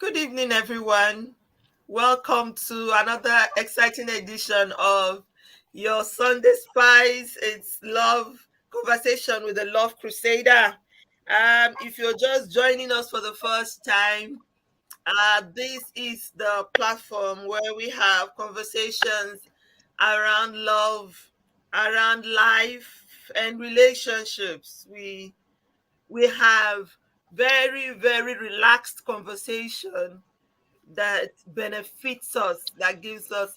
Good evening, everyone. Welcome to another exciting edition of your Sunday Spice. It's Love Conversation with the Love Crusader. If you're just joining us for the first time, this is the platform where we have conversations around love, around life, and relationships. We have very relaxed conversation that benefits us, that gives us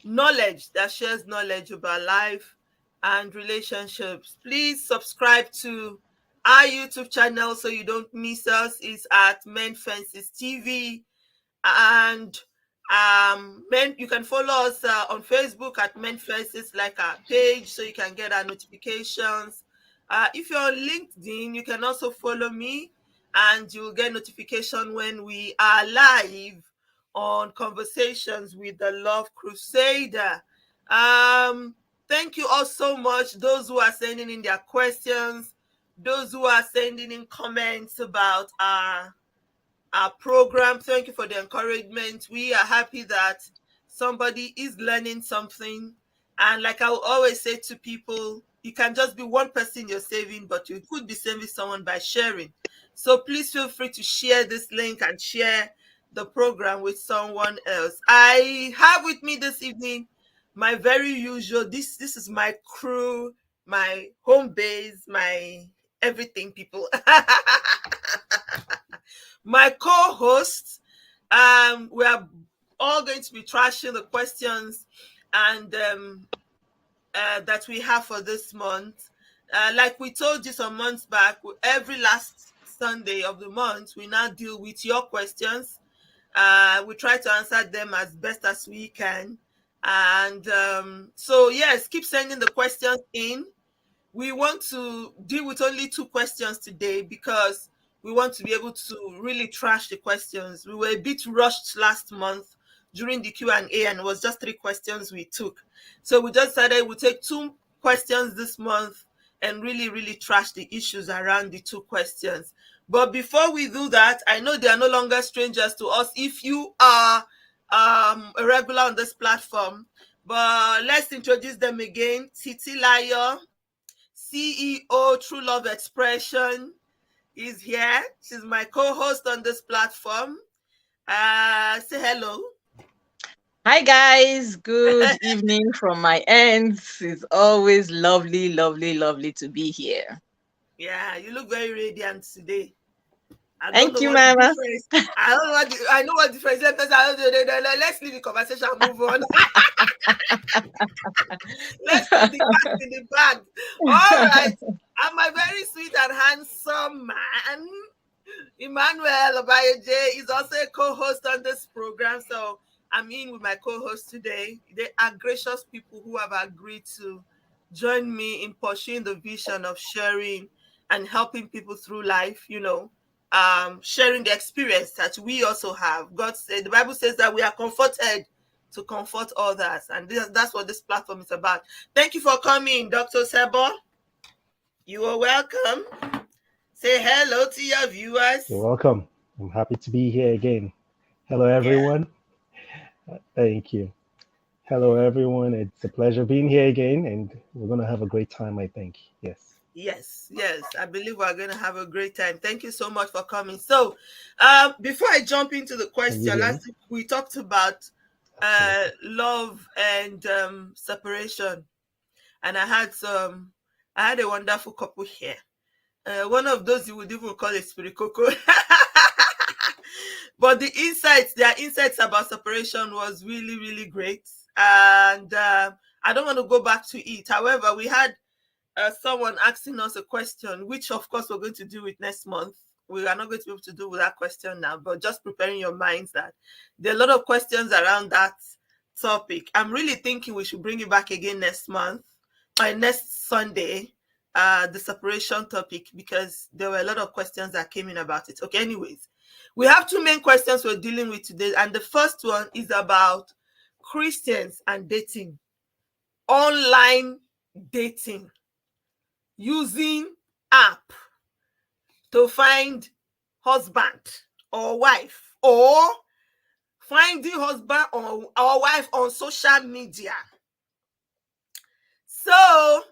knowledge, that shares knowledge about life and relationships. Please subscribe to our YouTube channel so you don't miss us. It's at Men Fences TV. And you can follow us on Facebook at Men Fences, like our page, so you can get our notifications. If you're on LinkedIn, you can also follow me and you'll get notification when we are live on Conversations with the Love Crusader. Thank you all so much, those who are sending in their questions, those who are sending in comments about our program. Thank you for the encouragement. We are happy that somebody is learning something. And like I will always say to people, you can just be one person you're saving, but you could be saving someone by sharing. So please feel free to share this link and share the program with someone else. I have with me this evening my very usual, this is my crew, my home base, my everything people. My co-host, we are all going to be trashing the questions and that we have for this month. Like we told you some months back, every last Sunday of the month, we now deal with your questions. We try to answer them as best as we can. And so, yes, keep sending the questions in. We want to deal with only 2 questions today because we want to be able to really trash the questions. We were a bit rushed last month during the Q&A and it was just 3 questions we took. So we just decided we'll take 2 questions this month and really trash the issues around the 2 questions. But before we do that, I know they are no longer strangers to us if you are a regular on this platform. But let's introduce them again. Titilayo, CEO True Love Expression, is here. She's my co-host on this platform. Say hello. Hi guys, good evening from my end. It's always lovely to be here. Yeah, you look very radiant today. I don't Thank know you, what the Mama. difference. I don't know I know what difference. Let's leave the conversation and move on. Let's put the cat in the bag. All right. I'm a very sweet and handsome man. Emmanuel Obayeje is also a co-host on this program. So I'm in with my co-host today. They are gracious people who have agreed to join me in pursuing the vision of sharing and helping people through life, sharing the experience that we also have. God said, the Bible says that we are comforted to comfort others. And that's what this platform is about. Thank you for coming, Dr. Sebo. You are welcome. Say hello to your You're viewers. welcome. I'm happy to be here again. Hello, Yeah. everyone. Thank you. Hello, everyone. It's a pleasure being here again, and we're going to have a great time, I think. Yes. Yes. I believe we're going to have a great time. Thank you so much for coming. So, before I jump into the Can you question, hear me? last week we talked about Absolutely. love and separation, and I had a wonderful couple here. One of those you would even call a spiricoco. But their insights about separation was really great. And I don't want to go back to it. However, we had someone asking us a question, which of course we're going to do it next month. We are not going to be able to do with that question now, but just preparing your minds that there are a lot of questions around that topic. I'm really thinking we should bring it back again next month, or next Sunday, the separation topic, because there were a lot of questions that came in about it. Okay, anyways, we have 2 main questions we're dealing with today, and the first one is about Christians and dating, online dating, using app to find husband or wife, or finding husband or wife on social media. So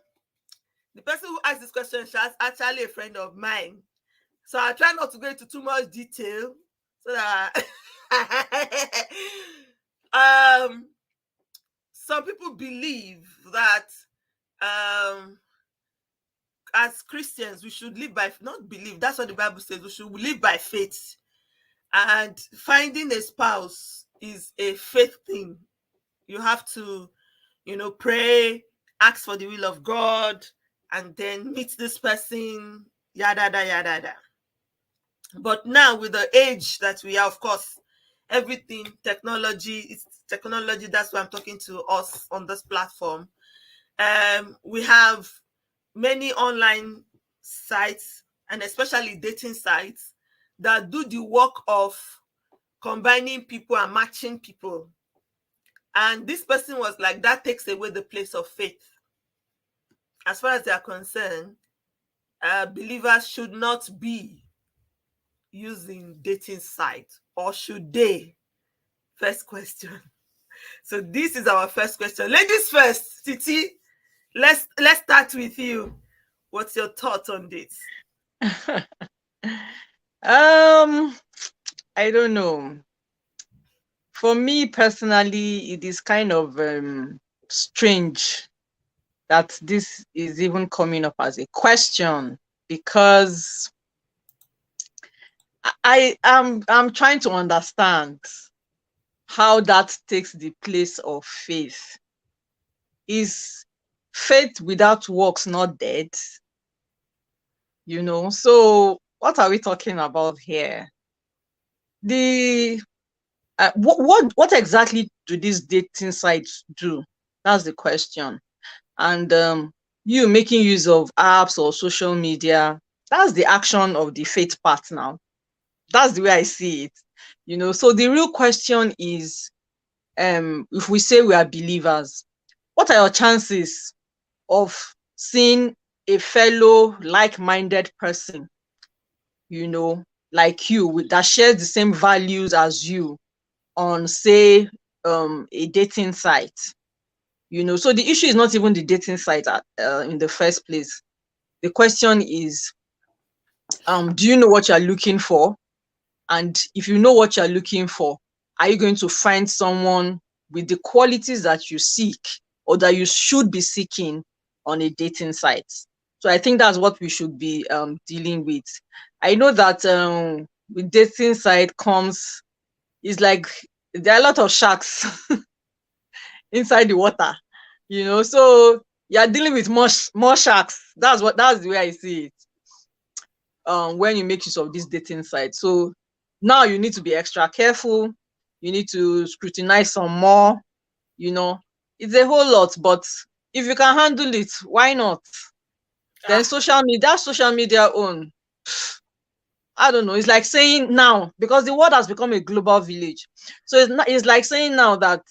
the person who asked this question is actually a friend of mine. So I try not to go into too much detail so that some people believe that as Christians we should live by, not believe, that's what the Bible says, we should live by faith, and finding a spouse is a faith thing. You have to, pray, ask for the will of God, and then meet this person, yada yada yada. But now with the age that we are, of course, everything technology, that's why I'm talking to us on this platform. We have many online sites, and especially dating sites, that do the work of combining people and matching people. And this person was like, that takes away the place of faith. As far as they are concerned, believers should not be using dating sites, or should they? First question. So this is our first question. Ladies first. Titi, let's start with you. What's your thought on this? I don't know. For me personally, it is kind of strange that this is even coming up as a question, because I'm trying to understand how that takes the place of faith. Is faith without works not dead? So what are we talking about here? What exactly do these dating sites do? That's the question. And you making use of apps or social media, that's the action of the faith part now. That's the way I see it. So the real question is, if we say we are believers, what are your chances of seeing a fellow like-minded person, like you, that shares the same values as you on, say, a dating site? So the issue is not even the dating site in the first place. The question is, do you know what you're looking for? And if you know what you're looking for, are you going to find someone with the qualities that you seek, or that you should be seeking on a dating site? So I think that's what we should be dealing with. I know that with dating site comes, it's like there are a lot of sharks inside the water, so you're dealing with more sharks. That's the way I see it. When you make use of this dating site. So now you need to be extra careful. You need to scrutinize some more. It's a whole lot, but if you can handle it, why not? Then social media own, I don't know. It's like saying now, because the world has become a global village. So it's like saying now that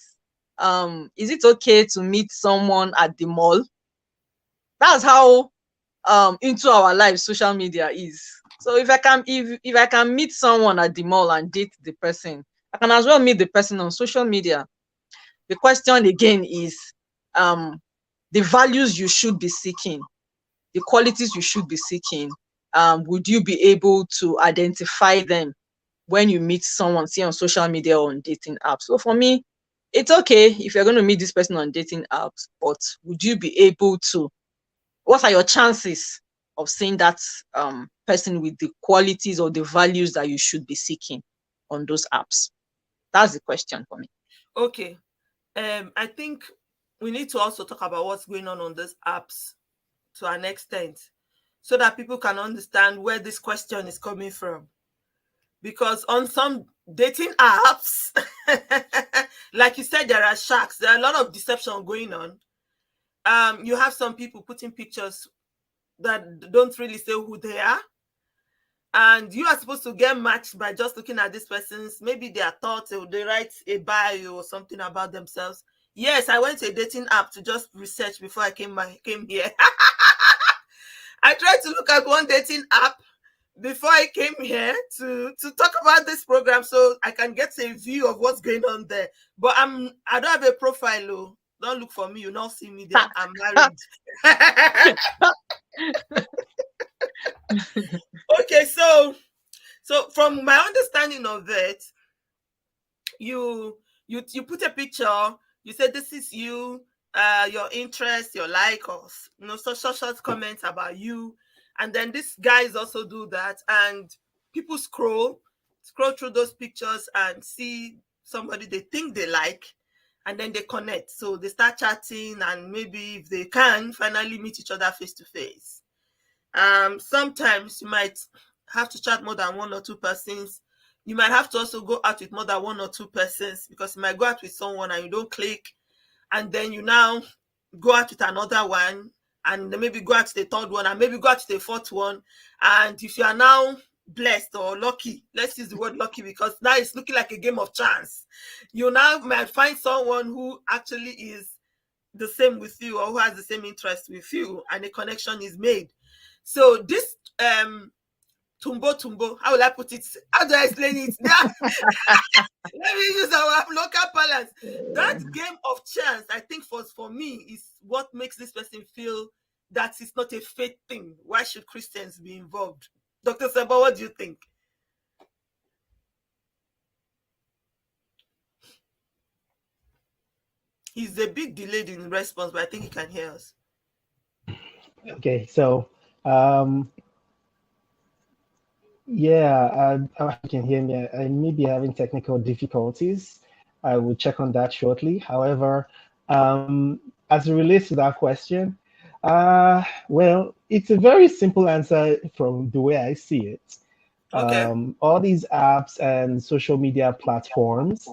is it okay to meet someone at the mall? That's how into our lives social media is. So if I can meet someone at the mall and date the person, I can as well meet the person on social media. The question again is the values you should be seeking, the qualities you should be seeking. Would you be able to identify them when you meet someone, say on social media or on dating apps? So for me, it's okay if you're going to meet this person on dating apps, but would you be able to? What are your chances of seeing that person with the qualities or the values that you should be seeking on those apps? That's the question for me. Okay. I think we need to also talk about what's going on these apps to an extent, so that people can understand where this question is coming from. Because on some dating apps, like you said, there are sharks. There are a lot of deception going on. You have some people putting pictures that don't really say who they are, and you are supposed to get matched by just looking at this person's, maybe their thoughts, or they write a bio or something about themselves. Yes, I went to a dating app to just research before I came here. I tried to look at one dating app before I came here to talk about this program, so I can get a view of what's going on there. But I don't have a profile. Oh. Don't look for me. You don't see me there. I'm married. Okay, so from my understanding of it, you put a picture. You said this is you, your interest, your like, or short comments about you, and then these guys also do that, and people scroll through those pictures and see somebody they think they like, and then they connect. So they start chatting, and maybe if they can finally meet each other face to face. Sometimes you might have to chat more than one or two persons. You might have to also go out with more than one or two persons, because you might go out with someone and you don't click, and then you now go out with another one, and then maybe go out to the third one, and maybe go out to the fourth one. And if you are now blessed or lucky, let's use the word lucky, because now it's looking like a game of chance, you now might find someone who actually is the same with you, or who has the same interest with you, and a connection is made. So this tumbo, how will I put it? How do I explain it? Let me use our local balance. That game of chance, I think for me, is what makes this person feel that it's not a faith thing. Why should Christians be involved? Dr. Seba, what do you think? He's a bit delayed in response, but I think he can hear us. Okay, so yeah, you can hear me. I may be having technical difficulties. I will check on that shortly. However, as it relates to that question, well, it's a very simple answer from the way I see it. Okay. All these apps and social media platforms,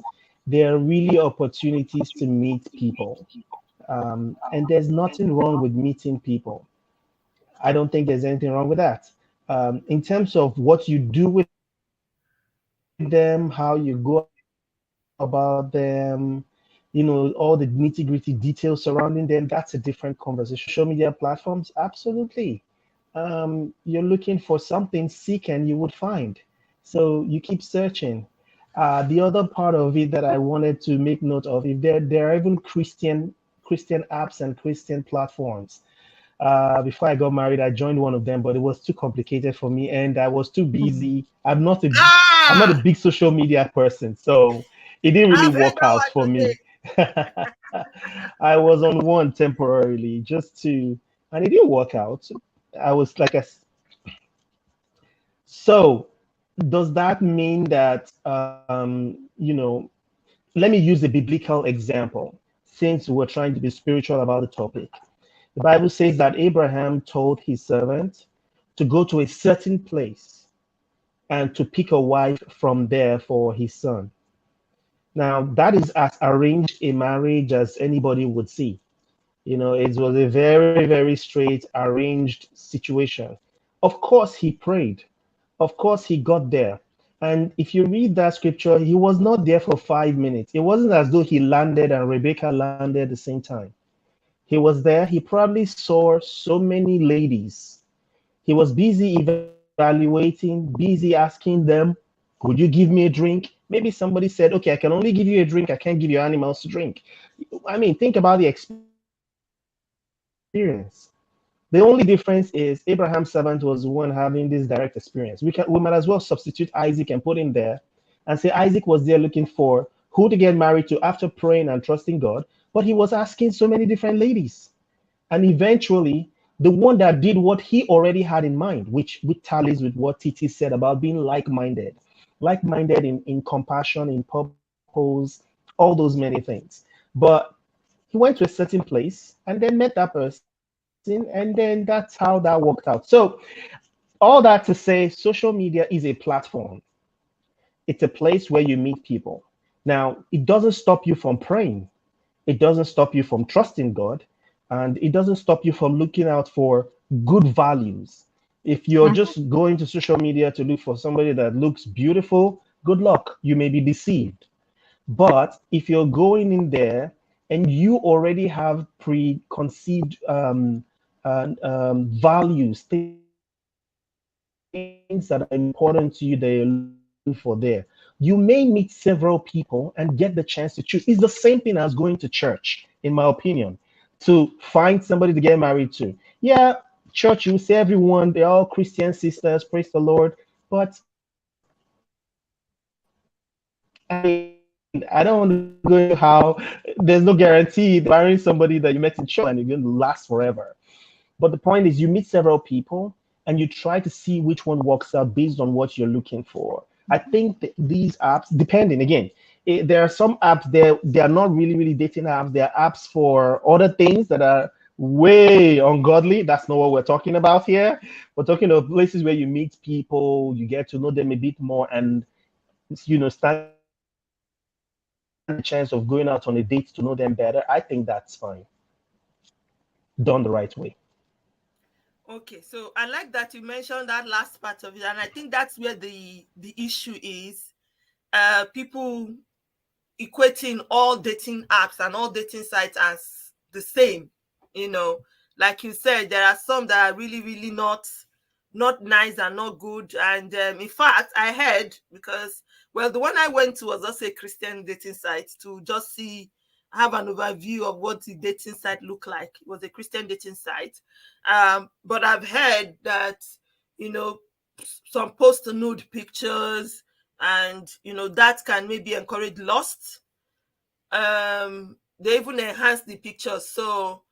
they're really opportunities to meet people. And there's nothing wrong with meeting people. I don't think there's anything wrong with that. In terms of what you do with them, how you go about them, all the nitty-gritty details surrounding them, that's a different conversation. Social media platforms, absolutely. You're looking for something, seek and you would find. So you keep searching. The other part of it that I wanted to make note of, if there are even Christian apps and Christian platforms. Before I got married, I joined one of them, but it was too complicated for me, and I was too busy. I'm not a big social media person, so it didn't really I've heard work that out for one today. me. I was on one temporarily and it didn't work out. I was like so does that mean that let me use a biblical example since we're trying to be spiritual about the topic. The Bible says that Abraham told his servant to go to a certain place and to pick a wife from there for his son. Now, that is as arranged a marriage as anybody would see. It was a very, very straight, arranged situation. Of course, he prayed. Of course, he got there. And if you read that scripture, he was not there for 5 minutes. It wasn't as though he landed and Rebecca landed at the same time. He was there. He probably saw so many ladies. He was busy evaluating, busy asking them, could you give me a drink? Maybe somebody said, okay, I can only give you a drink. I can't give you animals to drink. I mean, think about the experience. The only difference is Abraham's servant was the one having this direct experience. We might as well substitute Isaac and put him there and say Isaac was there looking for who to get married to after praying and trusting God, but he was asking so many different ladies. And eventually, the one that did what he already had in mind, which tallies with what Titi said about being like-minded in compassion, in purpose, all those many things. But he went to a certain place and then met that person, and then that's how that worked out. So all that to say, social media is a platform. It's a place where you meet people. Now, it doesn't stop you from praying. It doesn't stop you from trusting God, and it doesn't stop you from looking out for good values. If you're just going to social media to look for somebody that looks beautiful, good luck. You may be deceived. But if you're going in there and you already have preconceived values, things that you want to things that are important to you that you're looking for there. You may meet several people and get the chance to choose. It's the same thing as going to church, in my opinion, to find somebody to get married to. Yeah, church, you say everyone, they're all Christian sisters, praise the Lord. But I don't want to go into how there's no guarantee marrying somebody that you met in church and you're going to last forever. But the point is, you meet several people and you try to see which one works out based on what you're looking for. I think these apps, depending again, there are some apps there, they are not really dating apps. They are apps for other things that are way ungodly. That's not what we're talking about here. We're talking of places where you meet people, you get to know them a bit more, and stand the chance of going out on a date to know them better. I think that's fine, done the right way. Okay, so I like that you mentioned that last part of it, and I think that's where the issue is. People equating all dating apps and all dating sites as the same. Like you said, there are some that are really not nice and not good. And in fact, I heard, because the one I went to was also a Christian dating site to just have an overview of what the dating site looked like. It was a Christian dating site. But I've heard that, some post nude pictures, and, that can maybe encourage lust. They even enhance the pictures. So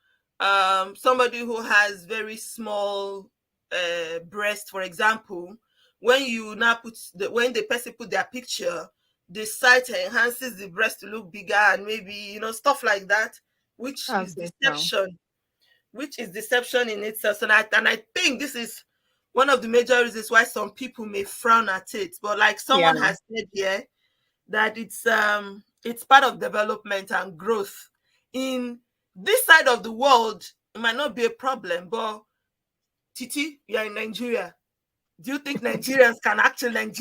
somebody who has very small breast, for example, when the person put their picture, the site enhances the breast to look bigger, and maybe stuff like that, which is deception. Which is deception in itself. And I think this is one of the major reasons why some people may frown at it. But like someone has said here, that it's part of development and growth. In this side of the world, it might not be a problem, but Titi, you're in Nigeria. Do you think Nigerians can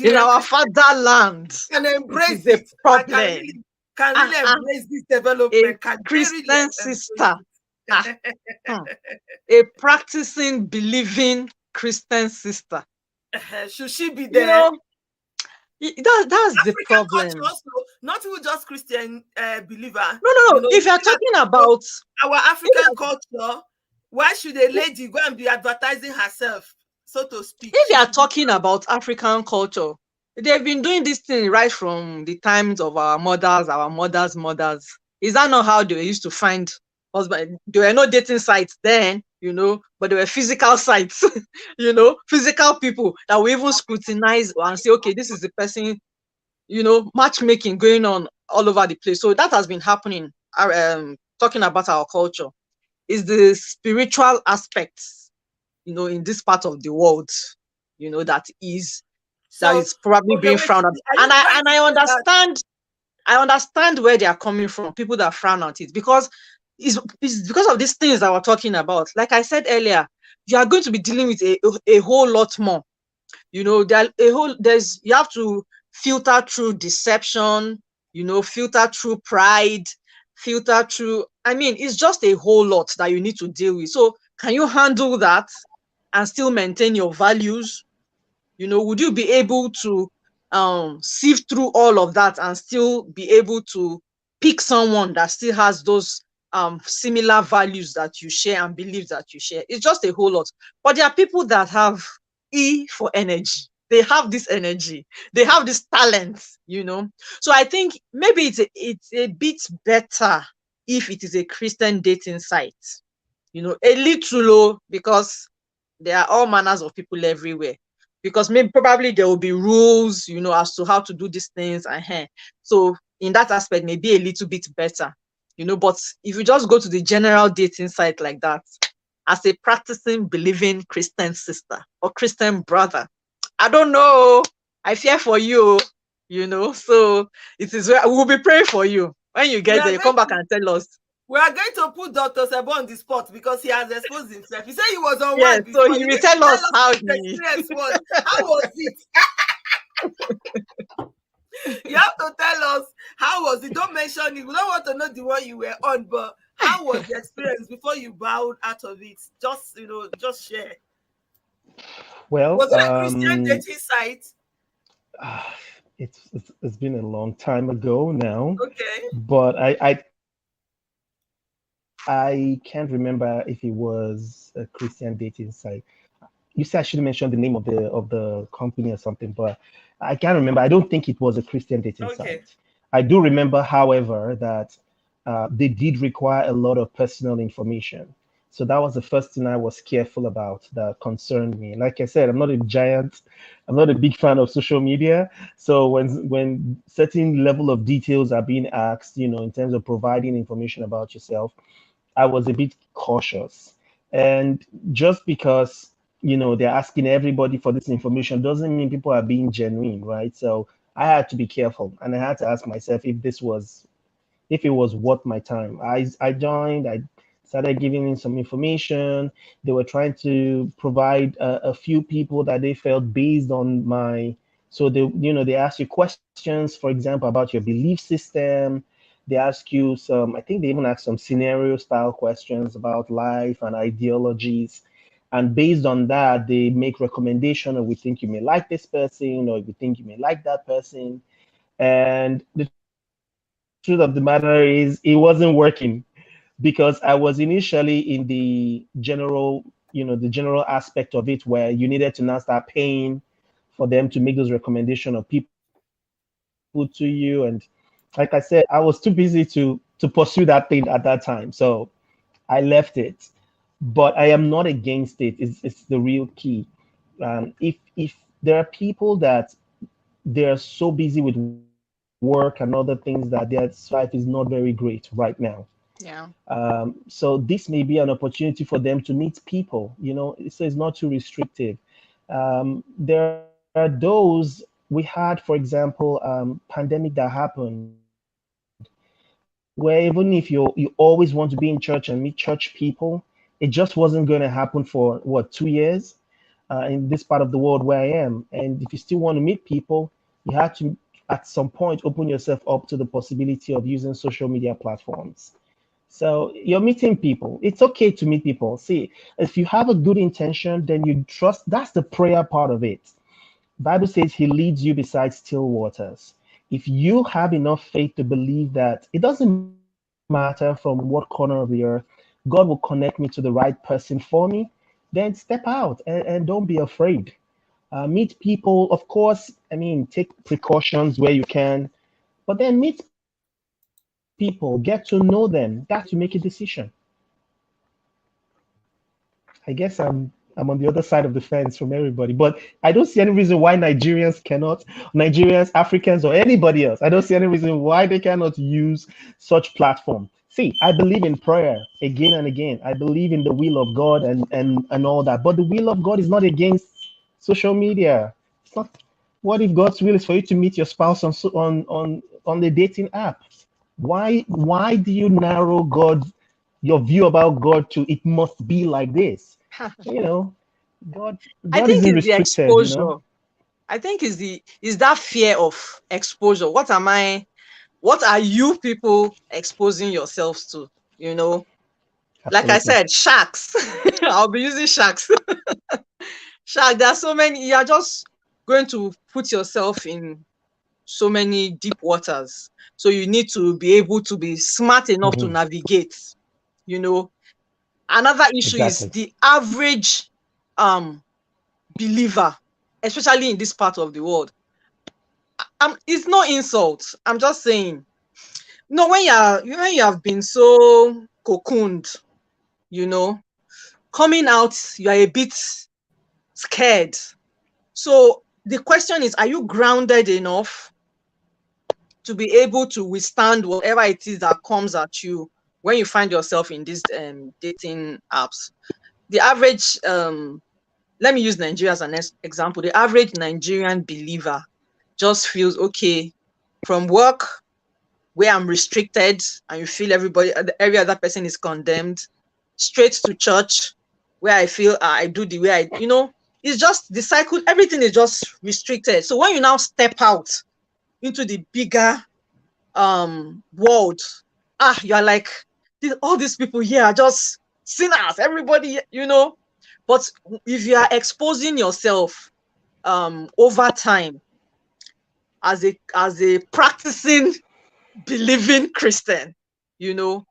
in our fatherland can embrace it? Problem. Can really embrace this development? A Christian sister, a practicing, believing Christian sister. Should she be there? That's the problem. Also, not even just Christian believer. No. If you're talking about our African culture, why should a lady go and be advertising herself, so to speak? If you are talking about African culture, they've been doing this thing right from the times of our mothers' mothers. Is that not how they used to find husband? There were no dating sites then, but there were physical sites, physical people that we even scrutinize and say, okay, this is the person, matchmaking going on all over the place. So that has been happening. Talking about our culture is the spiritual aspects, in this part of the world, that is probably being frowned at. And I understand where they are coming from, people that frown at it, because it's because of these things that we're talking about. Like I said earlier, you are going to be dealing with a whole lot more. You have to filter through deception, filter through pride, filter through, it's just a whole lot that you need to deal with. So can you handle that and still maintain your values? Would you be able to sift through all of that and still be able to pick someone that still has those similar values that you share and beliefs that you share? It's just a whole lot. But there are people that have E for energy. They have this energy. They have this talent, So I think maybe it's a bit better if it is a Christian dating site, a little low, because there are all manners of people everywhere. Because probably there will be rules, as to how to do these things. So in that aspect, maybe a little bit better, But if you just go to the general dating site like that, as a practicing, believing Christian sister or Christian brother, I don't know. I fear for you, So it is where we'll be praying for you. When you get there, you come back and tell us. We are going to put Dr. Sebo on the spot because he has exposed himself. He said he was on one before. So he will tell us how the experience was. How was it? You have to tell us how was it. Don't mention it. We don't want to know the one you were on, but how was the experience before you bowed out of it? Just, just share. Well, Was it a Christian dating site? ah, it's been a long time ago now, Okay. but I can't remember if it was a Christian dating site. You said I should mention the name of the company or something, but I can't remember. I don't think it was a Christian dating Okay. site. I do remember, however, that they did require a lot of personal information. So that was the first thing I was careful about that concerned me. Like I said, I'm not a giant, I'm not a big fan of social media. So when certain level of details are being asked, in terms of providing information about yourself, I was a bit cautious. And just because, they're asking everybody for this information doesn't mean people are being genuine, right? So I had to be careful and I had to ask myself if it was worth my time. I joined, I started giving in some information. They were trying to provide a few people that they felt based on so they ask you questions, for example, about your belief system. They ask you I think they even ask some scenario style questions about life and ideologies. And based on that, they make recommendation, or we think you may like this person, or we think you may like that person. And the truth of the matter is, it wasn't working because I was initially in the general aspect of it where you needed to now start paying for them to make those recommendations of people to you. And like I said, I was too busy to pursue that thing at that time. So I left it. But I am not against it. It's the real key. If there are people that they're so busy with work and other things that their life is not very great right now. Yeah. So this may be an opportunity for them to meet people, so it's not too restrictive. There are those we had, for example, pandemic that happened where even if you always want to be in church and meet church people, it just wasn't going to happen for what, 2 years in this part of the world where I am. And if you still want to meet people, you have to at some point open yourself up to the possibility of using social media platforms. So you're meeting people. It's okay to meet people. See, if you have a good intention, then you trust. That's the prayer part of it. Bible says he leads you beside still waters. If you have enough faith to believe that it doesn't matter from what corner of the earth, God will connect me to the right person for me, then step out and don't be afraid. Meet people, of course. I mean, take precautions where you can, but then meet people, get to know them. That's to make a decision. I guess I'm on the other side of the fence from everybody, but I don't see any reason why Nigerians, Africans, or anybody else. I don't see any reason why they cannot use such platform. See, I believe in prayer again and again. I believe in the will of God and all that. But the will of God is not against social media. It's not. What if God's will is for you to meet your spouse on the dating app? Why do you narrow your view about God to it must be like this? God I God think isn't it's the restricted. exposure. I think is that fear of exposure. What are you people exposing yourselves to? Like I Absolutely. said, sharks. I'll be using sharks. Shark, there are so many. You are just going to put yourself in so many deep waters. So you need to be able to be smart enough to Mhm. navigate. Another issue is Exactly. the average believer, especially in this part of the world. It's no insult. I'm just saying. No, when you have been so cocooned, coming out, you are a bit scared. So the question is, are you grounded enough to be able to withstand whatever it is that comes at you when you find yourself in these dating apps? The average, let me use Nigeria as an example. The average Nigerian believer just feels okay from work where I'm restricted and you feel every other person is condemned, straight to church where I feel I do the way it's just the cycle. Everything is just restricted. So when you now step out into the bigger world, you're like, all these people here are just sinners. Everybody, But if you are exposing yourself over time as a practicing, believing Christian, you know,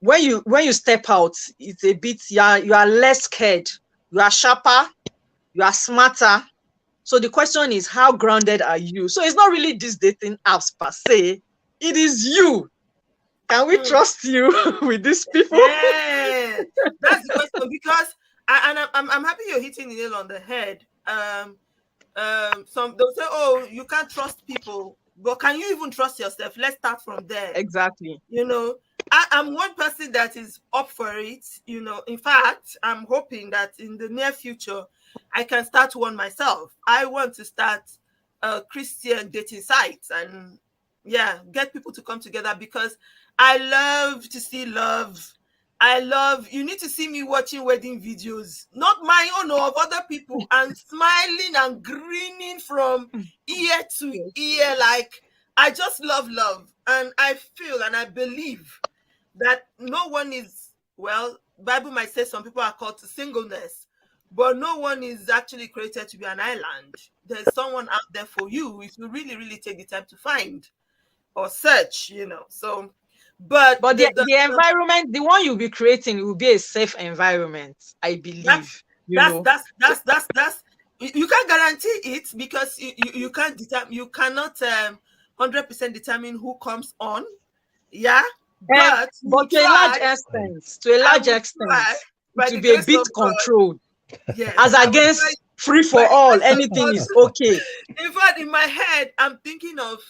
when you step out, it's a bit, you are less scared, you are sharper, you are smarter. So the question is, how grounded are you? So it's not really these dating apps per se, it is you. Can we trust you with these people? Yeah, that's the question. Because I'm happy you're hitting the nail on the head. Some they'll say, oh, you can't trust people, but can you even trust yourself? Let's start from there. Exactly. You know, I'm one person that is up for it. You know, in fact, I'm hoping that in the near future, I can start one myself. I want to start a Christian dating site and yeah, get people to come together because I love to see love. You need to see me watching wedding videos, not my own or of other people, and smiling and grinning from ear to ear. Like, I just love love. And I feel and I believe that no one is, well, Bible might say some people are called to singleness, but no one is actually created to be an island. There's someone out there for you if you really, really take the time to find or search, you know. So, but the environment, the one you'll be creating will be a safe environment, I believe. That's you can't guarantee it because you can't determine, you cannot 100% determine who comes on. Yeah. But to a large extent, it will be a bit controlled. Yeah, as against free for all, anything is okay. In fact, in my head, I'm thinking of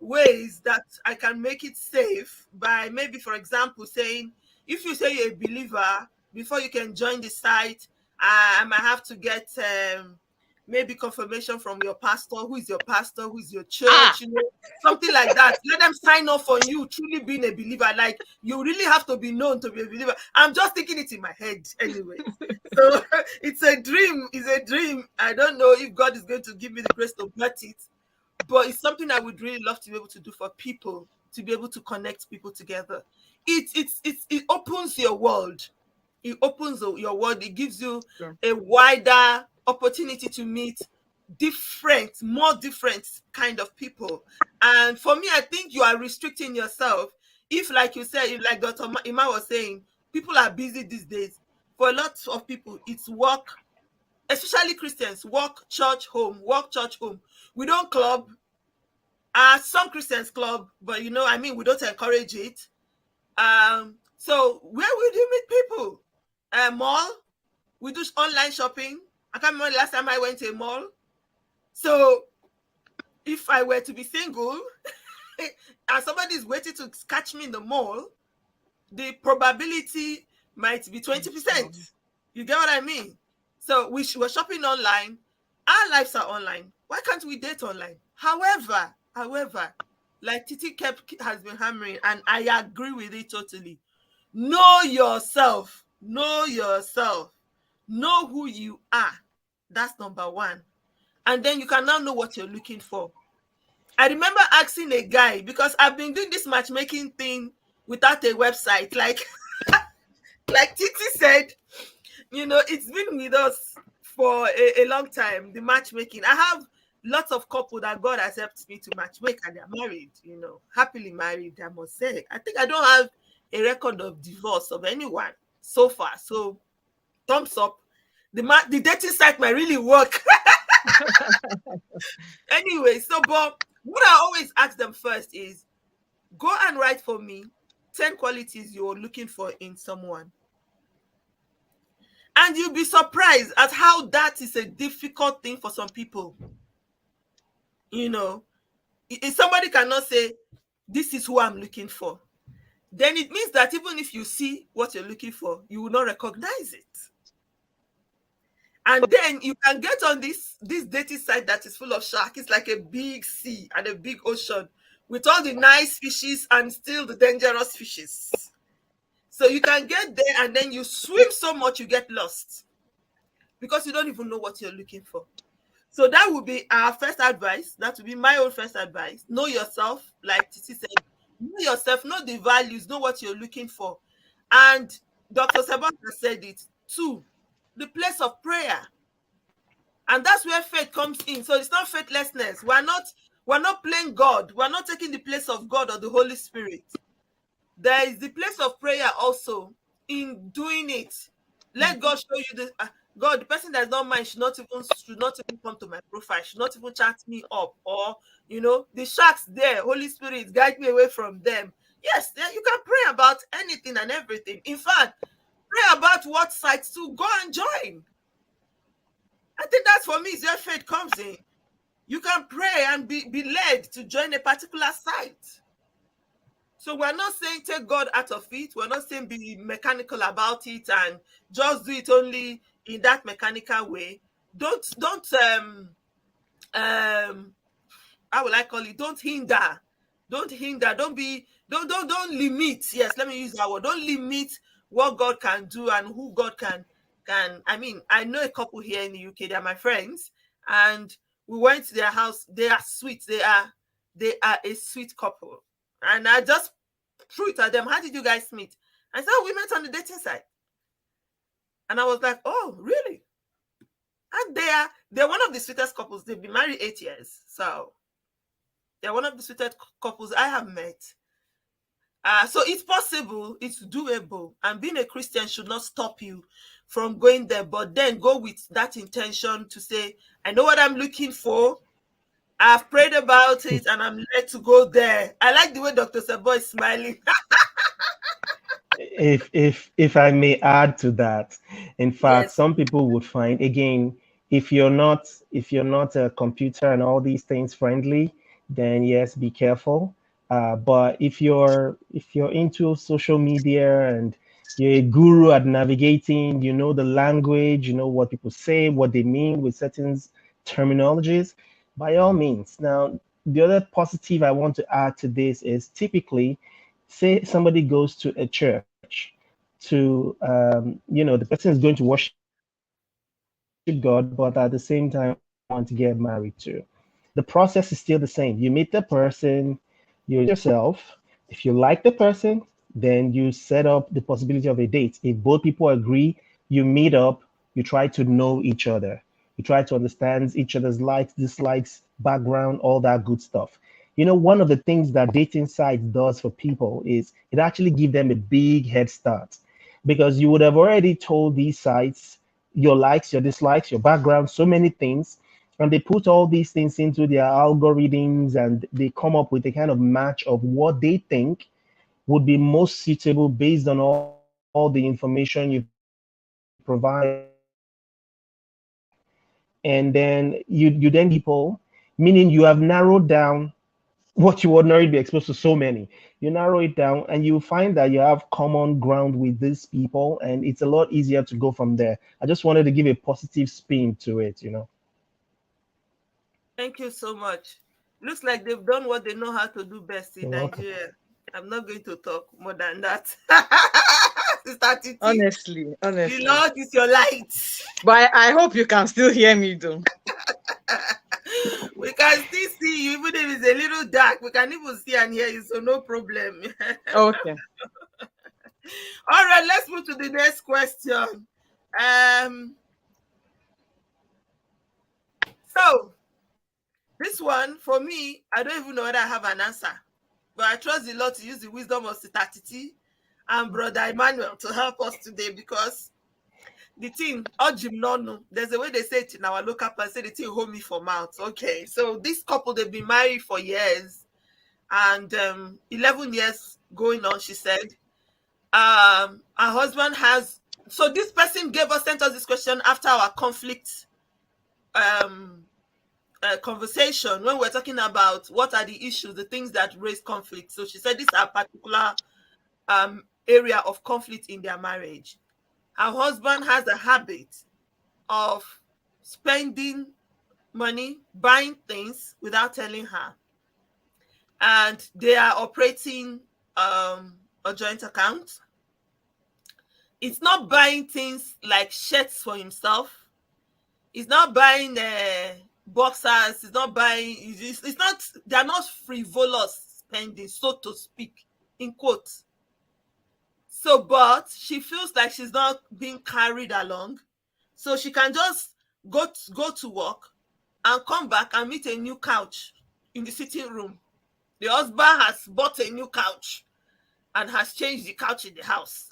ways that I can make it safe by maybe, for example, saying, if you say you're a believer, before you can join the site, I might have to get maybe confirmation from your pastor. Who is your pastor? Who is your church? You know, something like that. Let them sign off on you truly being a believer. Like, you really have to be known to be a believer. I'm just thinking it in my head anyway. So it's a dream. It's a dream. I don't know if God is going to give me the grace to get it, but it's something I would really love to be able to do for people, to be able to connect people together. It opens your world. It opens your world. It gives you a wider opportunity to meet more different kind of people. And for me, I think you are restricting yourself. If, like you said, like Dr. Ima was saying, people are busy these days. For a lot of people, it's work, especially Christians, work, church, home, work, church, home. We don't club. Some Christians club, but you know, I mean, we don't encourage it. So where would you meet people? Mall. We do online shopping. I can't remember the last time I went to a mall. So if I were to be single and somebody is waiting to catch me in the mall, the probability might be 20%. You get what I mean? So we're shopping online. Our lives are online. Why can't we date online? However, like Titi has been hammering, and I agree with it totally. Know yourself. Know yourself. Know who you are. That's number one. And then you can now know what you're looking for. I remember asking a guy, because I've been doing this matchmaking thing without a website. Like Titi said, you know, it's been with us for a long time, the matchmaking. I have lots of couples that God has helped me to matchmake, and they're married, you know, happily married, I must say. I think I don't have a record of divorce of anyone so far. So thumbs up. The dating site might really work. Anyway, so but what I always ask them first is, go and write for me 10 qualities you're looking for in someone. And you'll be surprised at how that is a difficult thing for some people. You know, if somebody cannot say, this is who I'm looking for, then it means that even if you see what you're looking for, you will not recognize it. And then you can get on this dating site that is full of sharks. It's like a big sea and a big ocean with all the nice fishes and still the dangerous fishes. So you can get there and then you swim so much you get lost because you don't even know what you're looking for. So that would be our first advice. That would be my own first advice. Know yourself, like Titi said. Know yourself, know the values, know what you're looking for. And Dr. Sebastian said it too. the place of prayer. And that's where faith comes in. So it's not faithlessness. We're not playing God. We're not taking the place of God or the Holy Spirit. There is the place of prayer also in doing it. Let God show you the God, the person that is not mine should not even come to my profile, should not even chat me up, or the sharks there, Holy Spirit, guide me away from them. Yes, you can pray about anything and everything. In fact, pray about what sites to go and join. I think that's, for me, is where faith comes in. You can pray and be led to join a particular site. So we're not saying take God out of it. We're not saying be mechanical about it and just do it only in that mechanical way. Don't how will I call it? Don't hinder. Don't limit. Yes, let me use that word. Don't limit what God can do and who God can. I mean, I know a couple here in the UK. They are my friends, and we went to their house. They are sweet. They are a sweet couple. And I just threw it at them. How did you guys meet? I said, we met on the dating site. And I was like, oh, really? And they're one of the sweetest couples. They've been married 8 years. So they're one of the sweetest couples I have met. So it's possible, it's doable. And being a Christian should not stop you from going there. But then go with that intention to say, I know what I'm looking for. I've prayed about it and I'm led to go there. I like the way Dr. Sebo is smiling. If I may add to that, in fact, Yes. some people would find, again, if you're not a computer and all these things friendly, then yes, be careful. But if you're into social media and you're a guru at navigating, you know the language, you know what people say, what they mean with certain terminologies, by all means. Now, the other positive I want to add to this is, typically, say somebody goes to a church to, the person is going to worship God, but at the same time want to get married to. The process is still the same. You meet the person, you yourself. If you like the person, then you set up the possibility of a date. If both people agree, you meet up, you try to know each other. You try to understand each other's likes, dislikes, background, all that good stuff. One of the things that dating sites does for people is it actually gives them a big head start, because you would have already told these sites your likes, your dislikes, your background, so many things, and they put all these things into their algorithms and they come up with a kind of match of what they think would be most suitable based on all the information you provide. And then you then people, meaning you have narrowed down what you would ordinarily be exposed to so many. You narrow it down and you find that you have common ground with these people, and it's a lot easier to go from there. I just wanted to give a positive spin to it. Thank you so much. Looks like they've done what they know how to do best in You're welcome. Nigeria. I'm not going to talk more than that. Sister Titi, Honestly. the Lord is your light. But I hope you can still hear me, though. We can still see you, even if it's a little dark. We can even see and hear you, so no problem. Okay. All right, let's move to the next question. So this one, for me, I don't even know whether I have an answer, but I trust the Lord to use the wisdom of Sister Titi and Brother Emmanuel to help us today, because the thing, there's a way they say it in our local place, say the thing hold me for mouth. Okay, so this couple, they've been married for years, and 11 years going on, she said. Her husband has, so this person sent us this question after our conflict conversation, when we're talking about what are the issues, the things that raise conflict. So she said this is a particular area of conflict in their marriage. Her husband has a habit of spending money, buying things without telling her. And they are operating a joint account. It's not buying things like shirts for himself. It's not buying boxers. It's not buying. It's not. They're not frivolous spending, so to speak, in quotes. So, but she feels like she's not being carried along So she can just go to work and come back and meet a new couch in the sitting room. The husband has bought a new couch and has changed the couch in the house.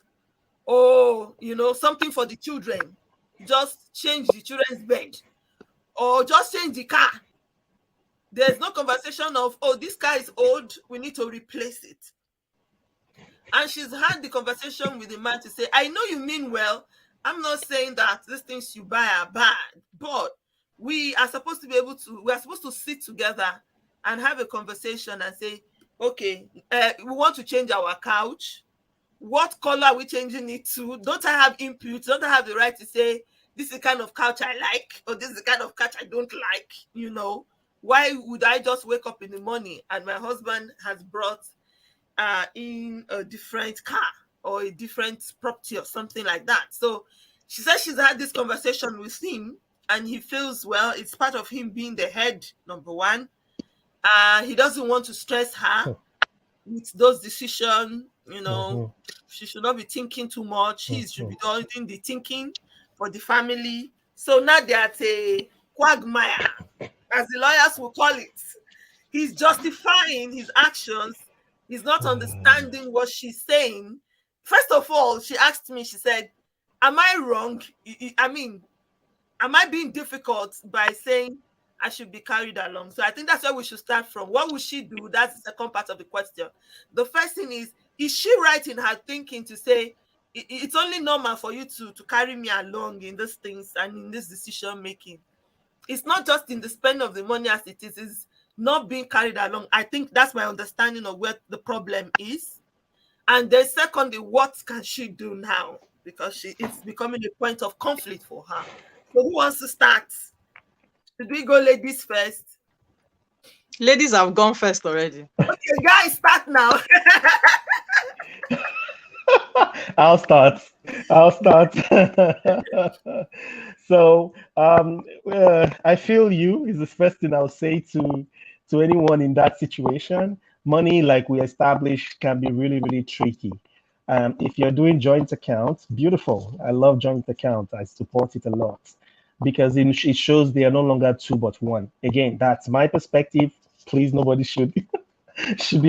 Or, something for the children. Just change the children's bed. Or just change the car. There's no conversation of, oh, this car is old, we need to replace it. And she's had the conversation with the man to say, I know you mean well. I'm not saying that these things you buy are bad, but we are supposed to sit together and have a conversation and say, okay, we want to change our couch. What color are we changing it to? Don't I have input? Don't I have the right to say, this is the kind of couch I like, or this is the kind of couch I don't like? Why would I just wake up in the morning and my husband has brought in a different car or a different property or something like that? So she says she's had this conversation with him and he feels, well, it's part of him being the head, number one. He doesn't want to stress her with those decisions. She should not be thinking too much. He should be doing the thinking for the family. So now they're at a quagmire, as the lawyers will call it. He's justifying his actions. He's not understanding what she's saying. First of all, she asked me, she said, am I wrong? I mean, am I being difficult by saying I should be carried along? So I think that's where we should start from. What would she do? That's the second part of the question. The first thing is she right in her thinking to say, it's only normal for you to carry me along in these things and in this decision making? It's not just in the spending of the money as it is not being carried along. I think that's my understanding of where the problem is. And then secondly, what can she do now? Because it's becoming a point of conflict for her. So who wants to start? Should we go ladies first? Ladies have gone first already. Okay, guys, start now. I'll start. So I feel you is the first thing I'll say to anyone in that situation. Money, like we established, can be really, really tricky. If you're doing joint accounts, beautiful. I love joint accounts. I support it a lot because it shows they are no longer two but one. Again, that's my perspective. Please, nobody should be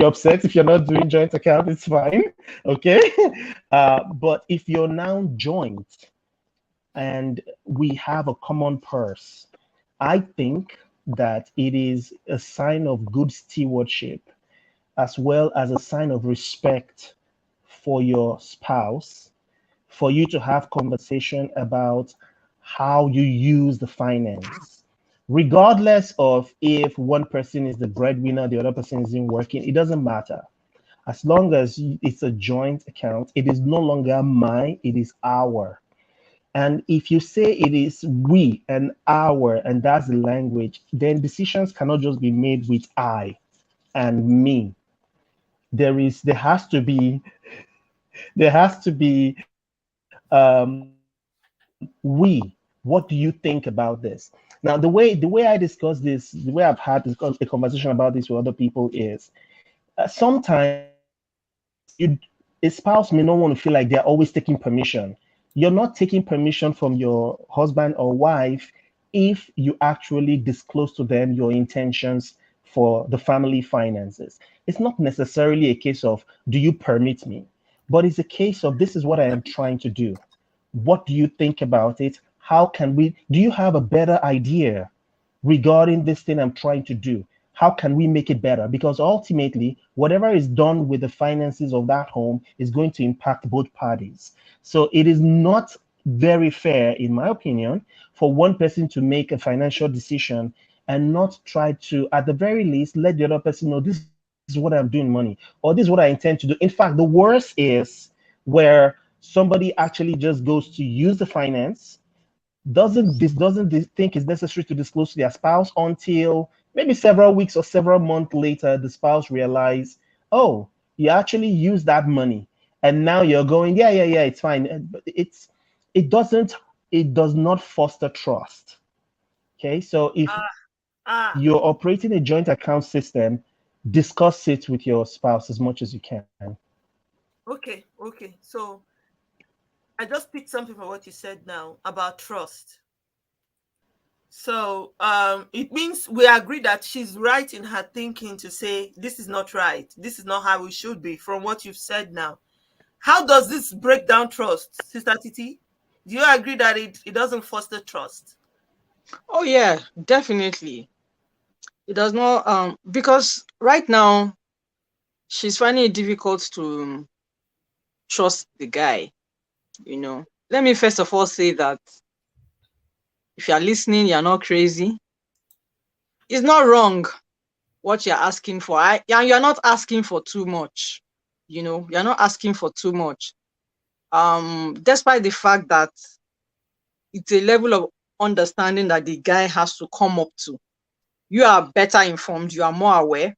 upset if you're not doing joint account. It's fine, okay? But if you're now joint and we have a common purse, I think that it is a sign of good stewardship as well as a sign of respect for your spouse, for you to have conversation about how you use the finance. Regardless of if one person is the breadwinner, the other person isn't working, it doesn't matter. As long as it's a joint account, it is no longer mine, it is our. And if you say it is we and our, and that's the language, then decisions cannot just be made with I and me. There has to be we. What do you think about this? Now, the way I discuss this, the way I've had a conversation about this with other people is sometimes a spouse may not want to feel like they're always taking permission. You're not taking permission from your husband or wife if you actually disclose to them your intentions for the family finances. It's not necessarily a case of, do you permit me? But it's a case of, this is what I am trying to do. What do you think about it? Do you have a better idea regarding this thing I'm trying to do? How can we make it better? Because ultimately, whatever is done with the finances of that home is going to impact both parties. So it is not very fair, in my opinion, for one person to make a financial decision and not try to, at the very least, let the other person know, this is what I'm doing money, or this is what I intend to do. In fact, the worst is where somebody actually just goes to use the finance, doesn't think it's necessary to disclose to their spouse until maybe several weeks or several months later, the spouse realizes, oh, you actually used that money. And now you're going, yeah, it's fine. But it does not foster trust. Okay, so if you're operating a joint account system, discuss it with your spouse as much as you can. Okay. So I just picked something from what you said now about trust. So it means we agree that she's right in her thinking to say this is not right. This is not how we should be from what you've said now. How does this break down trust, Sister Titi? Do you agree that it doesn't foster trust? Oh yeah, definitely. It does not because right now she's finding it difficult to trust the guy, you know. Let me first of all say that if you're listening, you're not crazy. It's not wrong what you're asking for. And you're not asking for too much. You know, you're not asking for too much. Despite the fact that it's a level of understanding that the guy has to come up to. You are better informed, you are more aware.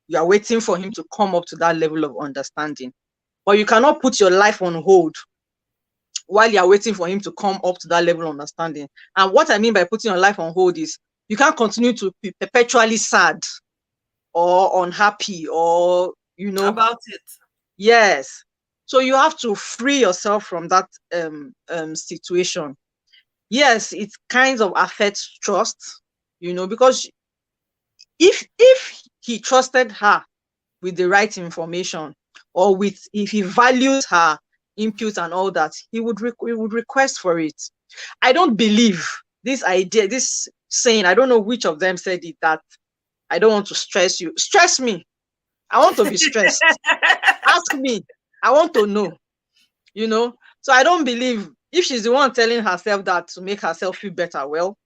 You are waiting for him to come up to that level of understanding. But you cannot put your life on hold while you're waiting for him to come up to that level of understanding. And what I mean by putting your life on hold is you can't continue to be perpetually sad or unhappy or, you know. About it. Yes. So you have to free yourself from that situation. Yes, it kind of affects trust, you know, because if he trusted her with the right information or with if he values her input and all that, he would request for it. I don't believe this idea, this saying, I don't know which of them said it, that I don't want to stress you. Stress me. I want to be stressed. Ask me. I want to know. You know? So I don't believe if she's the one telling herself that to make herself feel better, well,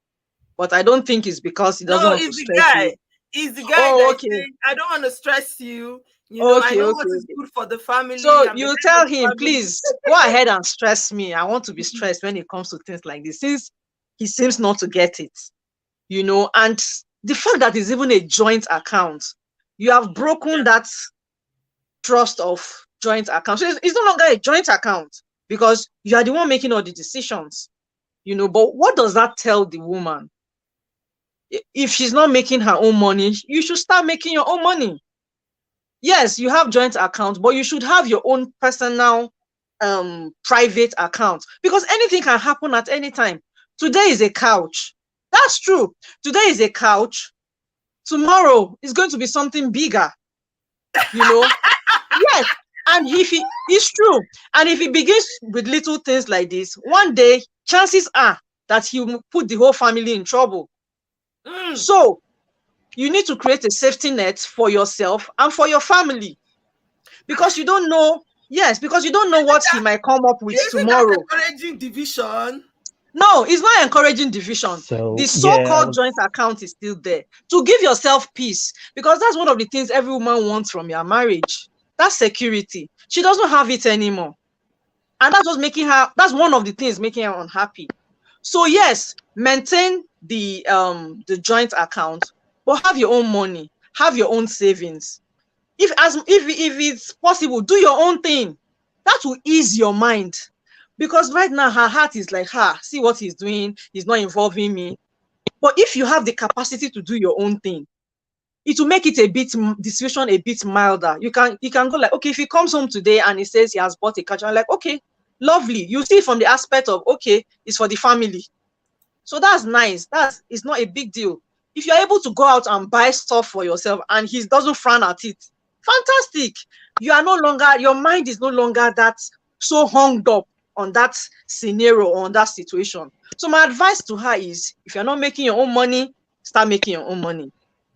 but I don't think it's because he doesn't want to stress you. He's the guy that says, I don't want to stress you. You know, I know what is good for the family. So you tell him, please go ahead and stress me. I want to be stressed when it comes to things like this, since he seems not to get it. You know, and the fact that it's even a joint account, you have broken that trust of joint account. So it's no longer a joint account because you are the one making all the decisions. You know, but what does that tell the woman? If she's not making her own money, you should start making your own money. Yes, you have joint accounts, but you should have your own personal private account, because anything can happen at any time. Today is a couch. That's true. Today is a couch. Tomorrow is going to be something bigger. You know? Yes. And if it's true. And if he begins with little things like this, one day, chances are that he will put the whole family in trouble. So you need to create a safety net for yourself and for your family, because you don't know. Yes, because you don't know what he might come up with tomorrow. Encouraging division. No, it's not encouraging division. So, the so-called joint account is still there to give yourself peace, because that's one of the things every woman wants from your marriage. That's security. She doesn't have it anymore, and that's what's making her. That's one of the things making her unhappy. So yes, maintain the joint account, but have your own money, have your own savings. If it's possible, do your own thing. That will ease your mind, because right now her heart is like, see what he's doing, he's not involving me. But if you have the capacity to do your own thing, it will make it the situation a bit milder. You can go like, okay, if he comes home today and he says he has bought a couch, I'm like, okay, lovely. You see it from the aspect of, okay, it's for the family. So that's nice. It's not a big deal. If you're able to go out and buy stuff for yourself and he doesn't frown at it, fantastic. You are no longer, your mind is no longer that so hung up on that scenario or on that situation. So my advice to her is, if you're not making your own money, start making your own money.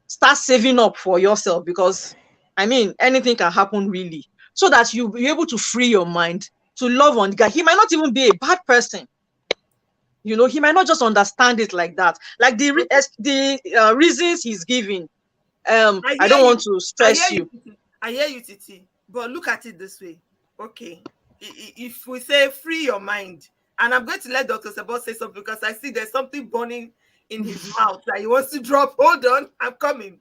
Start saving up for yourself, because I mean, anything can happen really, so that you'll be able to free your mind to love on the guy. He might not even be a bad person. You know, he might not just understand it like that. Like the reasons he's giving. I don't want to stress you. I hear you, Titi. But look at it this way. Okay. If we say free your mind, and I'm going to let Dr. Sabot say something, because I see there's something burning in his mouth that he wants to drop. Hold on, I'm coming.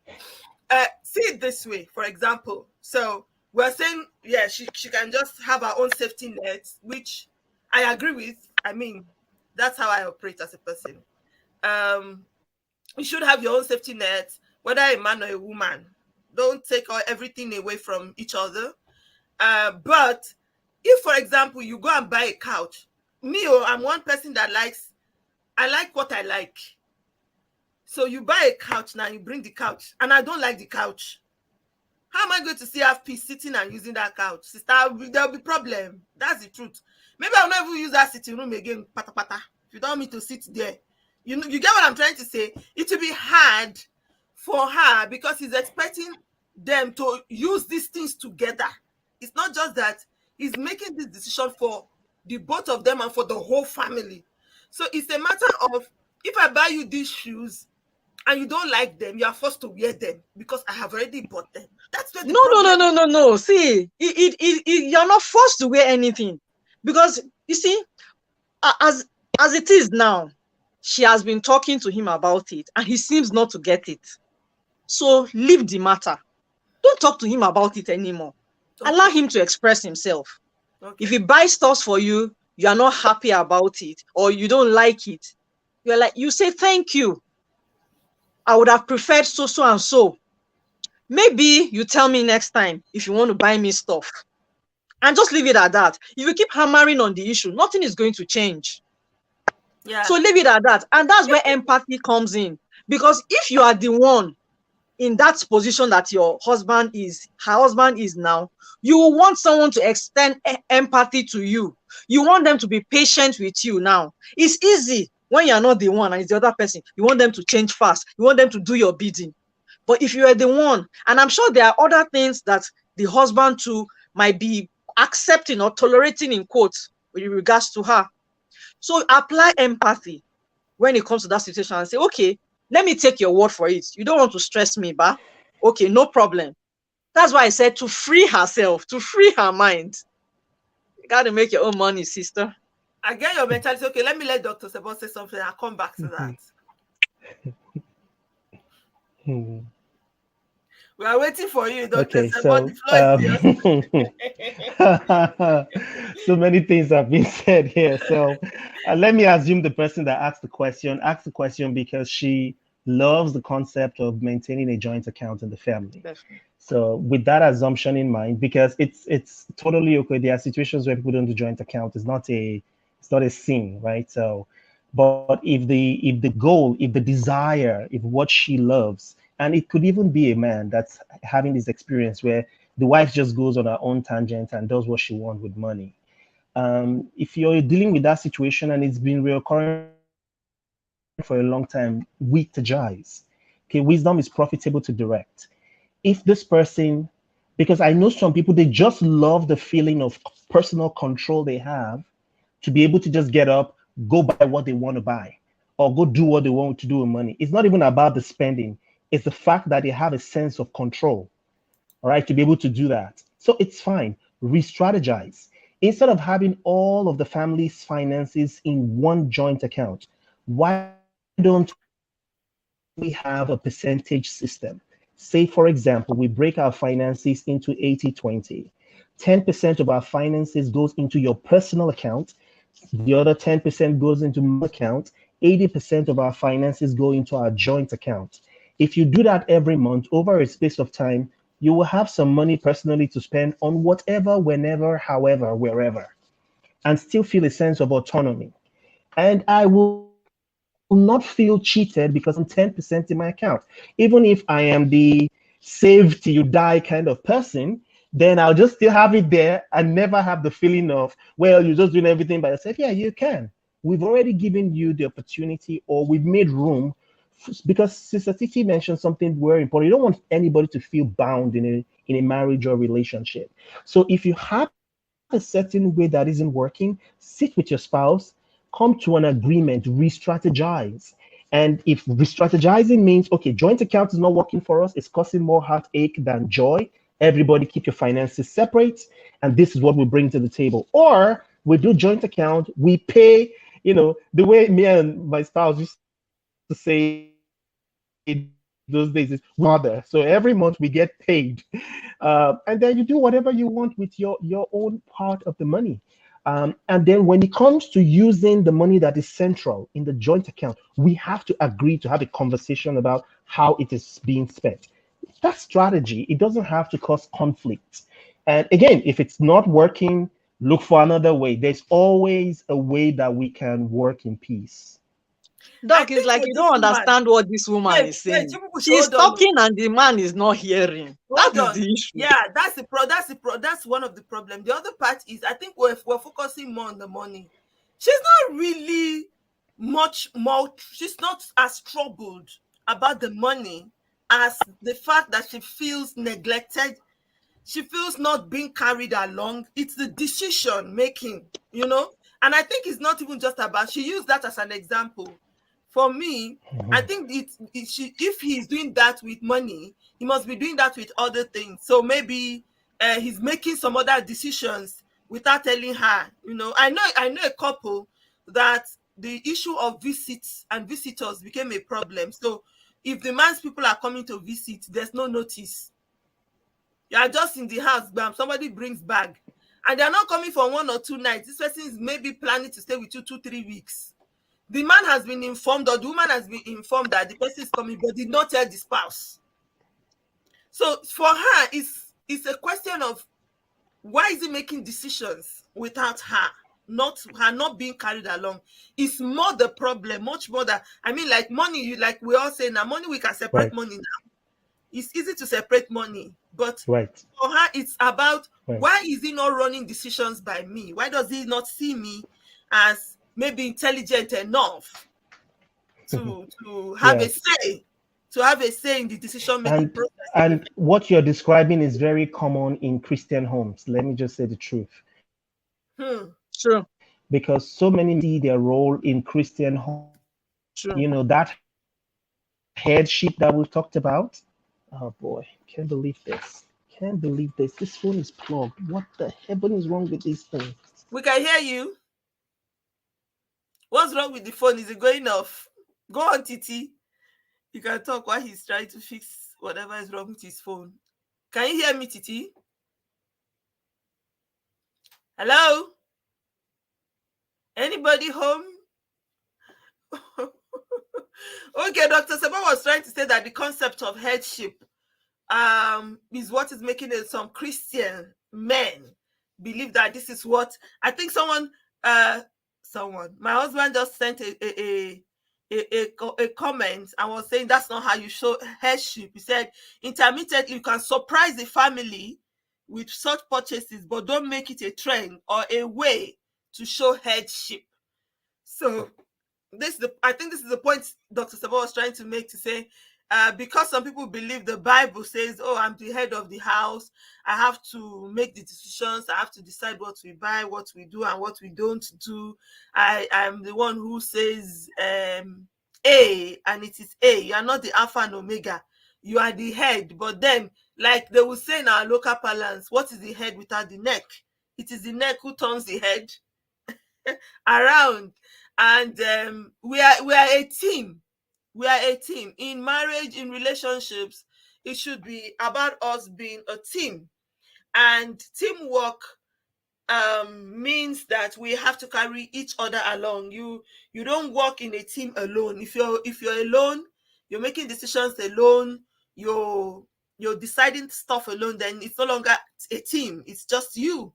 See it this way, for example. So we're saying, yeah, she can just have her own safety net, which I agree with. I mean, that's how I operate as a person. You should have your own safety net, whether a man or a woman. Don't take everything away from each other. But If, for example, you go and buy a couch, I'm one person that I like what I like. So you buy a couch now, you bring the couch, and I don't like the couch. How am I going to still have peace sitting and using that couch? Sister, there'll be problem. That's the truth. Maybe I'll never use that sitting room again, pata pata. If you don't want me to sit there. You get what I'm trying to say? It will be hard for her because he's expecting them to use these things together. It's not just that he's making this decision for the both of them and for the whole family. So it's a matter of, if I buy you these shoes and you don't like them, you are forced to wear them because I have already bought them. That's where the problem. No. See, you're not forced to wear anything, because you see, as it is now, she has been talking to him about it, and he seems not to get it. So leave the matter. Don't talk to him about it anymore. Okay. Allow him to express himself. Okay. If he buys stuff for you, you are not happy about it, or you don't like it, you say thank you. I would have preferred so and so. Maybe you tell me next time if you want to buy me stuff, and just leave it at that. If you keep hammering on the issue, nothing is going to change. Yeah. So leave it at that. And that's where empathy comes in. Because if you are the one in that position that her husband is now, you will want someone to extend empathy to you. You want them to be patient with you now. It's easy when you're not the one and it's the other person. You want them to change fast. You want them to do your bidding. But if you are the one, and I'm sure there are other things that the husband too might be accepting or tolerating, in quotes, with regards to her. So apply empathy when it comes to that situation and say, okay, let me take your word for it. You don't want to stress me, but okay, no problem. That's why I said to free herself, to free her mind. You got to make your own money, sister. I get your mentality. Okay, let me let Dr. Sebon say something. I'll come back to that. We are waiting for you, Dr. Okay, so so many things have been said here. So let me assume the person that asked the question because she loves the concept of maintaining a joint account in the family. Definitely. So with that assumption in mind, because it's totally okay. There are situations where people don't do joint account. It's not a sin, right? So, but if the goal, if the desire, if what she loves, and it could even be a man that's having this experience where the wife just goes on her own tangent and does what she wants with money. If you're dealing with that situation and it's been recurring for a long time, weak to jais. Okay, wisdom is profitable to direct. If this person, because I know some people, they just love the feeling of personal control they have to be able to just get up, go buy what they want to buy, or go do what they want to do with money. It's not even about the spending. It's the fact that they have a sense of control, all right, to be able to do that. So it's fine. Re-strategize. Instead of having all of the family's finances in one joint account, why don't we have a percentage system? Say, for example, we break our finances into 80-20. 10% of our finances goes into your personal account. The other 10% goes into my account. 80% of our finances go into our joint account. If you do that every month over a space of time, you will have some money personally to spend on whatever, whenever, however, wherever, and still feel a sense of autonomy. And I will not feel cheated because I'm 10% in my account. Even if I am the save till you die kind of person, then I'll just still have it there and never have the feeling of, well, you're just doing everything by yourself. Yeah, you can. We've already given you the opportunity, or we've made room, because Sister Titi mentioned something very important. You don't want anybody to feel bound in a marriage or relationship. So if you have a certain way that isn't working, sit with your spouse, come to an agreement, re-strategize. And if re-strategizing means, okay, joint account is not working for us, it's causing more heartache than joy, everybody keep your finances separate, and this is what we bring to the table. Or we do joint account, we pay, the way me and my spouse used to say those days is mother. So every month we get paid, and then you do whatever you want with your own part of the money. And then when it comes to using the money that is central in the joint account, we have to agree to have a conversation about how it is being spent. That strategy, it doesn't have to cause conflict. And again, if it's not working, look for another way. There's always a way that we can work in peace. I Doc, it's think like for you this don't woman, understand what this woman wait, is wait, saying. you people should She's hold on. talking and the man is not hearing. That Hold is on. the issue. Yeah, that's one of the problem. The other part is I think we're focusing more on the money. She's not really much more. She's not as troubled about the money as the fact that she feels neglected. She feels not being carried along. It's the decision making, you know. And I think it's not even just about. She used that as an example. For me, I think if he's doing that with money, he must be doing that with other things. So maybe he's making some other decisions without telling her. You know, I know a couple that the issue of visits and visitors became a problem. So if the man's people are coming to visit, there's no notice. You are just in the house, bam, somebody brings bag, and they're not coming for 1 or 2 nights. This person is maybe planning to stay with you 2-3 weeks. The man has been informed, or the woman has been informed that the person is coming, but did not tell the spouse. So for her, it's a question of why is he making decisions without her, not her not being carried along. It's more the problem, much more than, I mean, like money, like we all say now, money, we can separate Right. money now. It's easy to separate money, but Right. for her, it's about Right. why is he not running decisions by me? Why does he not see me as maybe intelligent enough to have a Yes. say in the decision making process? And what you're describing is very common in Christian homes. Let me just say the truth. True. Because so many see their role in Christian homes. True. You know, that headship that we've talked about. Oh boy, can't believe this. Can't believe this. This phone is plugged. What the heaven is wrong with this thing? We can hear you. What's wrong with the phone? Is it going off? Go on, Titi. You can talk while he's trying to fix whatever is wrong with his phone. Can you hear me, Titi? Hello? Anybody home? Okay, Dr. Seba was trying to say that the concept of headship is what is making it some Christian men believe that this is what I think my husband just sent a comment and was saying that's not how you show headship. He said intermittently you can surprise the family with such purchases, but don't make it a trend or a way to show headship. So I think this is the point Dr. Sabo was trying to make, to say because some people believe the Bible says, oh, I'm the head of the house, I have to make the decisions, I have to decide what we buy, what we do, and what we don't do. I'm the one who says A, and it is A. You are not the Alpha and Omega. You are the head. But then, like they will say in our local parlance, what is the head without the neck? It is the neck who turns the head around. And we are a team. We are a team. In marriage, in relationships, it should be about us being a team. And teamwork means that we have to carry each other along. You don't work in a team alone. If you're alone, you're making decisions alone, you're deciding stuff alone, then it's no longer a team. It's just you.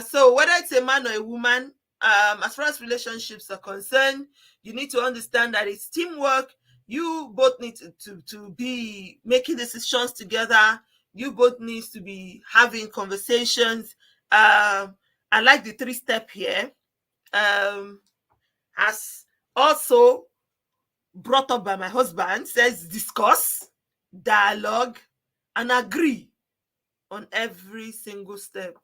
So whether it's a man or a woman, as far as relationships are concerned, you need to understand that it's teamwork. You both need to be making decisions together. You both need to be having conversations. I like the 3-step here. As also brought up by my husband, says discuss, dialogue, and agree on every single step.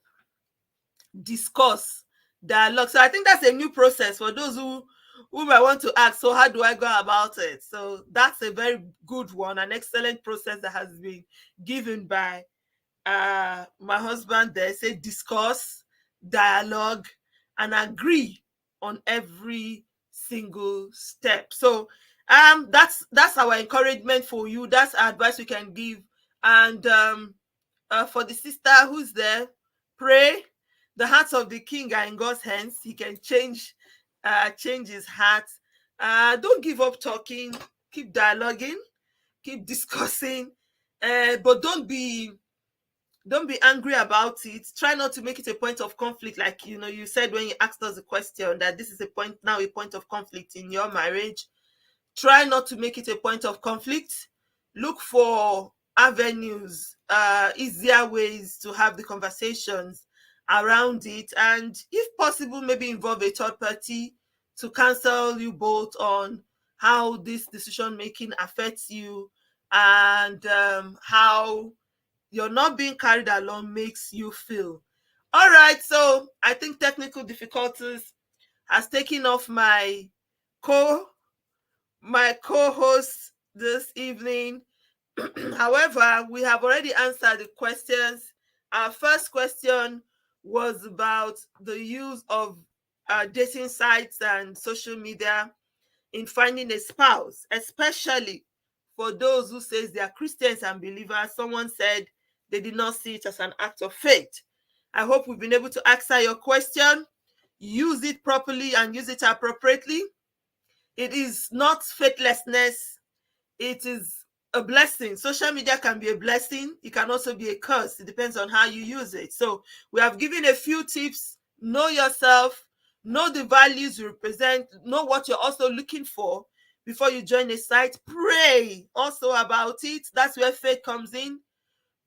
Discuss, dialogue. So I think that's a new process for those who might want to ask, so how do I go about it? So that's a very good one, an excellent process that has been given by my husband there. Say discuss, dialogue, and agree on every single step. So that's our encouragement for you. That's our advice we can give. And for the sister who's there, pray. The hearts of the king are in God's hands. He can change his heart. Don't give up talking. Keep dialoguing. Keep discussing. But don't be don't be angry about it. Try not to make it a point of conflict. Like, you said when you asked us the question that this is a point of conflict in your marriage. Try not to make it a point of conflict. Look for avenues, easier ways to have the conversations around it. And if possible, maybe involve a third party to counsel you both on how this decision making affects you, and how you're not being carried along makes you feel. All right, so I think technical difficulties has taken off my co-host this evening. However, we have already answered the questions. Our first question was about the use of dating sites and social media in finding a spouse, especially for those who says they are Christians and believers. Someone said they did not see it as an act of faith. I hope we've been able to answer your question. Use it properly and use it appropriately. It is not faithlessness. It is a blessing. Social media can be a blessing. It can also be a curse. It depends on how you use it. So we have given a few tips. Know yourself. Know the values you represent. Know what you're also looking for before you join a site. Pray also about it. That's where faith comes in.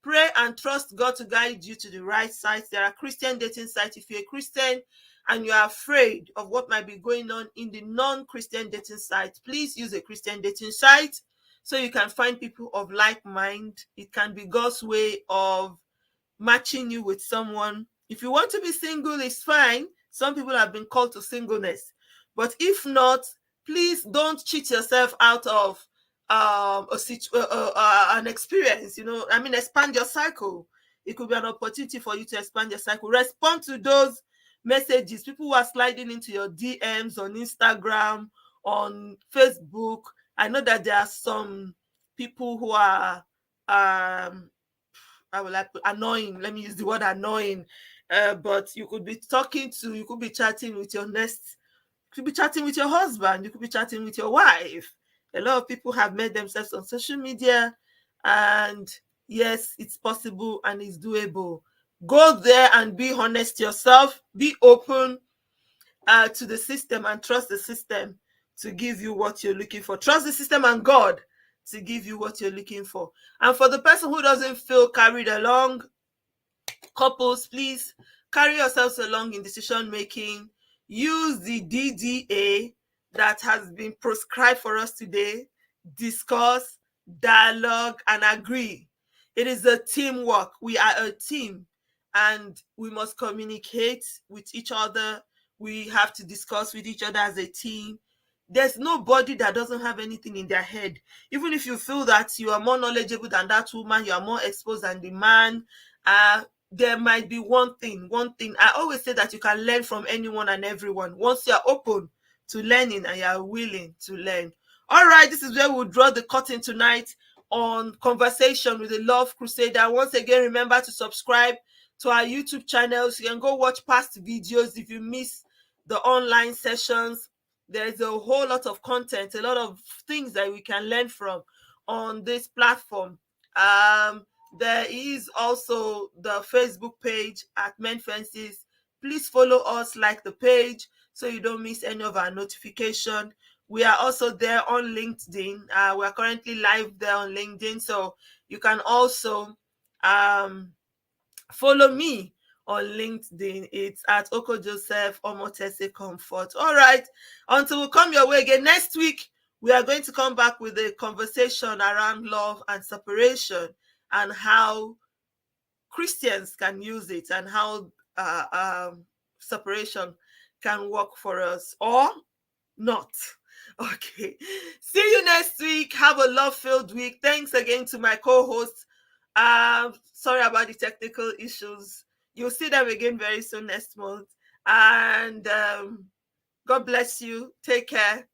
Pray and trust God to guide you to the right sites. There are Christian dating sites. If you're a Christian and you are afraid of what might be going on in the non-Christian dating site, please use a Christian dating site so you can find people of like mind. It can be God's way of matching you with someone. If you want to be single, it's fine. Some people have been called to singleness. But if not, please don't cheat yourself out of an experience. Expand your cycle. It could be an opportunity for you to expand your cycle. Respond to those messages. People who are sliding into your DMs on Instagram, on Facebook. I know that there are some people who are annoying. Let me use the word annoying. But you could be chatting with your chatting with your husband, you could be chatting with your wife. A lot of people have made themselves on social media, and yes, it's possible and it's doable. Go there and be honest yourself. Be open to the system and trust the system to give you what you're looking for. Trust the system and God to give you what you're looking for. And for the person who doesn't feel carried along, couples, please carry yourselves along in decision making. Use the DDA that has been prescribed for us today. Discuss, dialogue, and agree. It is a teamwork. We are a team, and we must communicate with each other. We have to discuss with each other as a team. There's nobody that doesn't have anything in their head. Even if you feel that you are more knowledgeable than that woman, you are more exposed than the man, there might be one thing. I always say that you can learn from anyone and everyone once you're open to learning and you're willing to learn. All right, this is where we'll draw the curtain tonight on Conversation with the Love Crusader. Once again, remember to subscribe to our YouTube channels. You can go watch past videos if you miss the online sessions. There's a whole lot of content, a lot of things that we can learn from on this platform. There is also the Facebook page at Men Fences. Please follow us, like the page, so you don't miss any of our notification. We are also there on LinkedIn. We are currently live there on LinkedIn, so you can also follow me on LinkedIn. It's at Oko Joseph Omotese Comfort. All right, until we come your way again next week, we are going to come back with a conversation around love and separation, and how Christians can use it, and how separation can work for us or not. Okay, see you next week. Have a love-filled week. Thanks again to my co-hosts. Sorry about the technical issues. You'll see them again very soon next month. And God bless you. Take care.